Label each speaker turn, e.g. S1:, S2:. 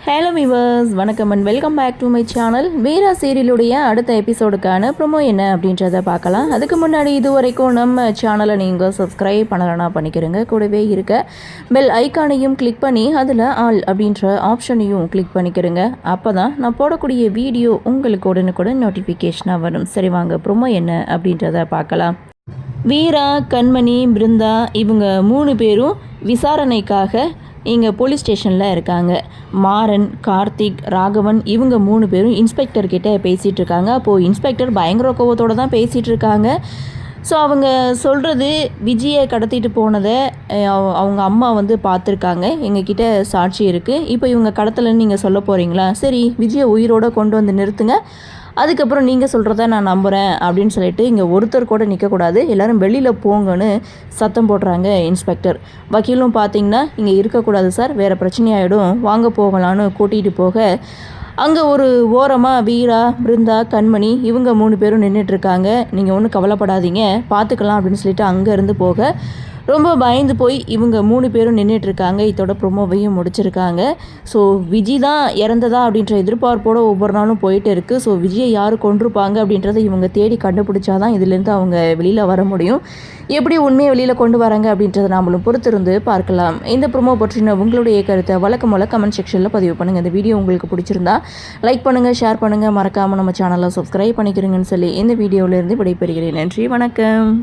S1: Hello viewers, வணக்கம் and welcome back to my channel. Veera சீரியலுடைய அடுத்த எபிசோடுக்கான ப்ரோமோ என்ன அப்படின்றத பார்க்கலாம். அதுக்கு முன்னாடி இது வரைக்கும் நம்ம சேனலை நீங்கள் சப்ஸ்கிரைப் பண்ணலன்னா பண்ணிக்கிறங்க. கூடவே இருக்க பெல் ஐக்கானையும் கிளிக் பண்ணி அதில் ஆல் அப்படின்ற ஆப்ஷனையும் கிளிக் பண்ணிக்கிறங்க. அப்போ தான் நான் போடக்கூடிய வீடியோ உங்களுக்கு உடனுக்குடன் நோட்டிஃபிகேஷனாக வரும். சரி வாங்க, ப்ரோமோ என்ன அப்படின்றத பார்க்கலாம். வீரா, கண்மணி, பிருந்தா இவங்க 3 பேரும் விசாரணைக்காக இங்கே போலீஸ் ஸ்டேஷனில் இருக்காங்க. மாறன், கார்த்திக், ராகவன் இவங்க 3 பேரும் இன்ஸ்பெக்டர்கிட்ட பேசிகிட்டு இருக்காங்க. அப்போது இன்ஸ்பெக்டர் பயங்கர கோவத்தோடு தான் பேசிகிட்டு இருக்காங்க. ஸோ அவங்க சொல்கிறது, விஜயை கடத்திட்டு போனதை அவங்க அம்மா பார்த்துருக்காங்க, எங்ககிட்ட சாட்சி இருக்குது. இப்போ இவங்க கடத்தலைன்னு நீங்கள் சொல்ல போகிறீங்களா? சரி, விஜயை உயிரோடு கொண்டு வந்து நிறுத்துங்க, அதுக்கப்புறம் நீங்கள் சொல்கிறத நான் நம்புகிறேன் அப்படின்னு சொல்லிட்டு இங்கே ஒருத்தர் கூட நிற்கக்கூடாது, எல்லோரும் வெளியில் போங்கன்னு சத்தம் போடுறாங்க இன்ஸ்பெக்டர். வக்கீலும் பார்த்தீங்கன்னா இங்கே இருக்கக்கூடாது சார், வேறு பிரச்சனையாயிடும், வாங்க போகலான்னு கூட்டிகிட்டு போக அங்கே ஒரு ஓரமாக வீரா, பிருந்தா, கண்மணி இவங்க 3 பேரும் நின்றுட்டுருக்காங்க. நீங்கள் ஒன்றும் கவலைப்படாதீங்க, பார்த்துக்கலாம் அப்படின்னு சொல்லிட்டு அங்கேருந்து போக ரொம்ப பயந்து போய் இவங்க 3 பேரும் நின்றுட்டுருக்காங்க. இதோட ப்ரொமோவையும் முடிச்சிருக்காங்க. ஸோ விஜய் தான் இறந்ததா அப்படின்ற எதிர்பார்ப்போடு ஒவ்வொரு நாளும் போயிட்டு இருக்குது. ஸோ விஜயை யார் கொண்டிருப்பாங்க அப்படின்றத இவங்க தேடி கண்டுபிடிச்சாதான் இதுலேருந்து அவங்க வெளியில் வர முடியும். எப்படி உண்மையை வெளியில் கொண்டு வராங்க அப்படின்றத நாமளும் பொறுத்திருந்து பார்க்கலாம். இந்த ப்ரொமோ பற்றின உங்களுடைய கருத்தை வழக்கம் போல கமெண்ட் செக்ஷனில் பதிவு பண்ணுங்கள். இந்த வீடியோ உங்களுக்கு பிடிச்சிருந்தா லைக் பண்ணுங்கள், ஷேர் பண்ணுங்கள், மறக்காமல் நம்ம சேனலை சப்ஸ்கிரைப் பண்ணிக்கிறீங்கன்னு சொல்லி இந்த வீடியோவிலேருந்து விடைபெறுகிறேன். நன்றி, வணக்கம்.